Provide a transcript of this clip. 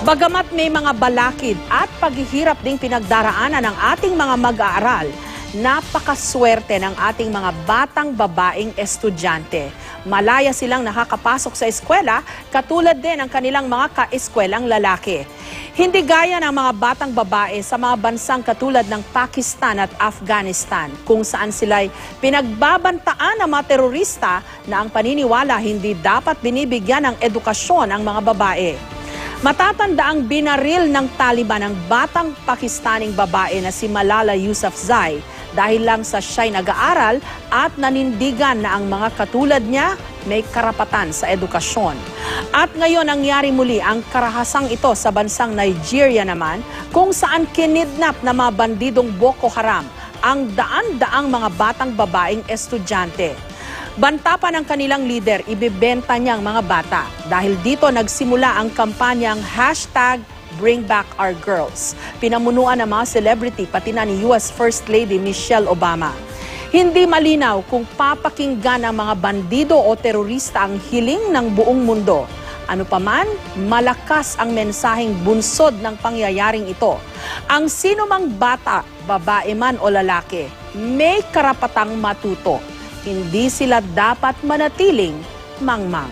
Bagamat may mga balakid at paghihirap ding pinagdaraanan ng ating mga mag-aaral, napakaswerte ng ating mga batang babaeng estudyante. Malaya silang nakakapasok sa eskwela, katulad din ng kanilang mga kaeskwelang lalaki. Hindi gaya ng mga batang babae sa mga bansang katulad ng Pakistan at Afghanistan, kung saan sila'y pinagbabantaan ng mga terorista na ang paniniwala hindi dapat binibigyan ng edukasyon ang mga babae. Matatanda ang binaril ng Taliban ang batang Pakistaning babae na si Malala Yousafzai dahil lang sa siya'y nag-aaral at nanindigan na ang mga katulad niya may karapatan sa edukasyon. At ngayon nangyari muli ang karahasang ito sa bansang Nigeria naman, kung saan kinidnap na mga bandidong Boko Haram ang daan-daang mga batang babaeng estudyante. Banta pa ng kanilang leader, ibibenta niya ang mga bata. Dahil dito nagsimula ang kampanyang #BringBackOurGirls. Pinamunuan ng mga celebrity pati na ni US First Lady Michelle Obama. Hindi malinaw kung papakinggan ng mga bandido o terorista ang hiling ng buong mundo. Ano paman, malakas ang mensaheng bunsod ng pangyayaring ito. Ang sinumang bata, babae man o lalaki, may karapatang matuto. Hindi sila dapat manatiling mangmang.